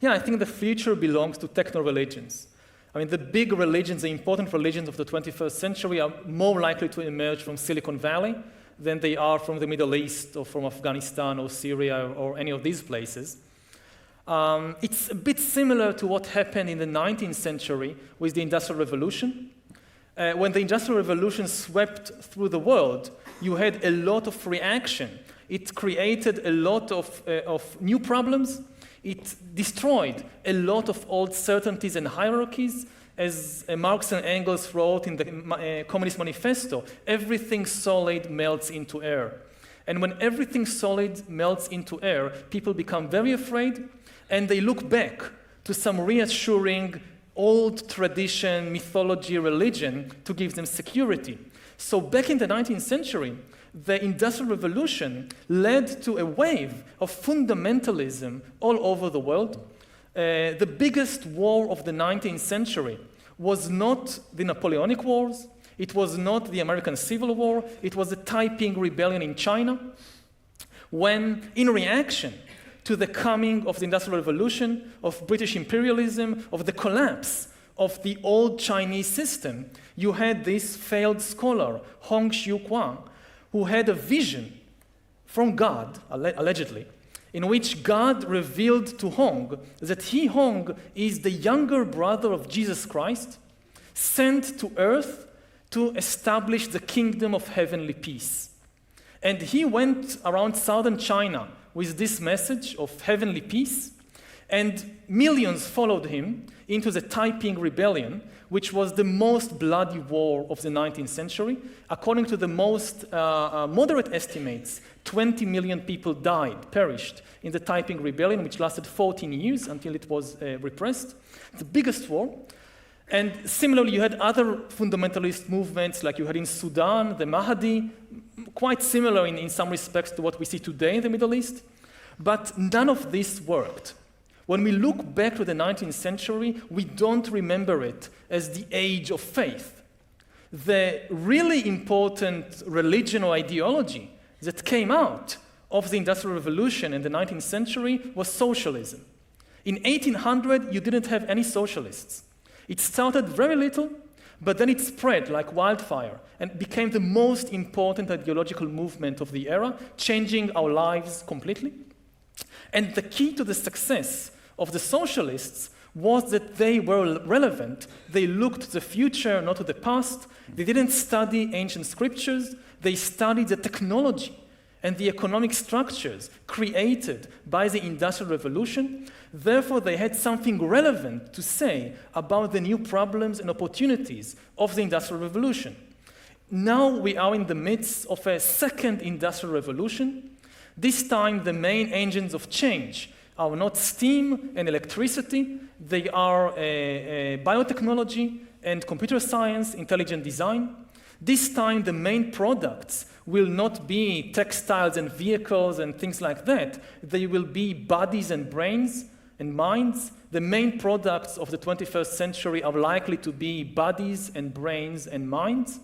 Yeah, I think the future belongs to techno-religions. I mean, the big religions, the important religions of the 21st century are more likely to emerge from Silicon Valley than they are from the Middle East or from Afghanistan or Syria or any of these places. It's a bit similar to what happened in the 19th century with the Industrial Revolution. When the Industrial Revolution swept through the world, you had a lot of reaction. It created a lot of new problems. It destroyed a lot of old certainties and hierarchies. As Marx and Engels wrote in the Communist Manifesto, everything solid melts into air. And when everything solid melts into air, people become very afraid, and they look back to some reassuring old tradition, mythology, religion to give them security. So back in the 19th century, the Industrial Revolution led to a wave of fundamentalism all over the world. The biggest war of the 19th century was not the Napoleonic Wars, it was not the American Civil War, it was the Taiping Rebellion in China, when, in reaction to the coming of the Industrial Revolution, of British imperialism, of the collapse of the old Chinese system, you had this failed scholar, Hong Xiuquan, who had a vision from God, allegedly, in which God revealed to Hong that Hong, is the younger brother of Jesus Christ, sent to earth to establish the kingdom of heavenly peace. And he went around southern China with this message of heavenly peace, and millions followed him into the Taiping Rebellion, which was the most bloody war of the 19th century. According to the most moderate estimates, 20 million people died, perished in the Taiping Rebellion, which lasted 14 years until it was repressed. The biggest war. And similarly, you had other fundamentalist movements, like you had in Sudan, the Mahdi, quite similar in some respects to what we see today in the Middle East. But none of this worked. When we look back to the 19th century, we don't remember it as the age of faith. The really important religion or ideology that came out of the Industrial Revolution in the 19th century was socialism. In 1800, you didn't have any socialists. It started very little, but then it spread like wildfire and became the most important ideological movement of the era, changing our lives completely. And the key to the success of the socialists was that they were relevant. They looked to the future, not to the past. They didn't study ancient scriptures. They studied the technology and the economic structures created by the Industrial Revolution. Therefore, they had something relevant to say about the new problems and opportunities of the Industrial Revolution. Now we are in the midst of a second Industrial Revolution. This time, the main engines of change are not steam and electricity, they are biotechnology and computer science, intelligent design. This time, the main products will not be textiles and vehicles and things like that. They will be bodies and brains and minds. The main products of the 21st century are likely to be bodies and brains and minds.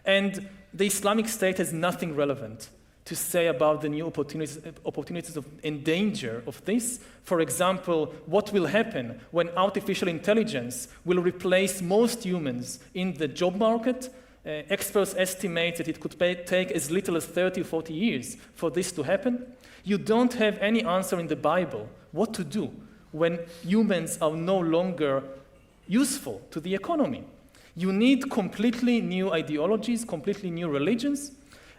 And the Islamic State has nothing relevant to say about the new opportunities and danger of this. For example, what will happen when artificial intelligence will replace most humans in the job market? Experts estimate that it could take as little as 30 or 40 years for this to happen. You don't have any answer in the Bible what to do when humans are no longer useful to the economy. You need completely new ideologies, completely new religions,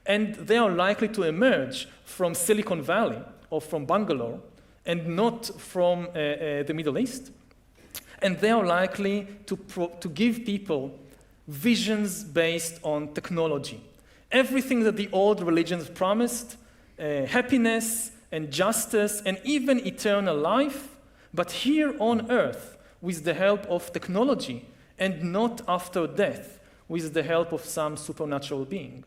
and they are likely to emerge from Silicon Valley or from Bangalore and not from the Middle East. And they are likely to give people visions based on technology. Everything that the old religions promised, happiness and justice and even eternal life, but here on earth with the help of technology and not after death with the help of some supernatural being.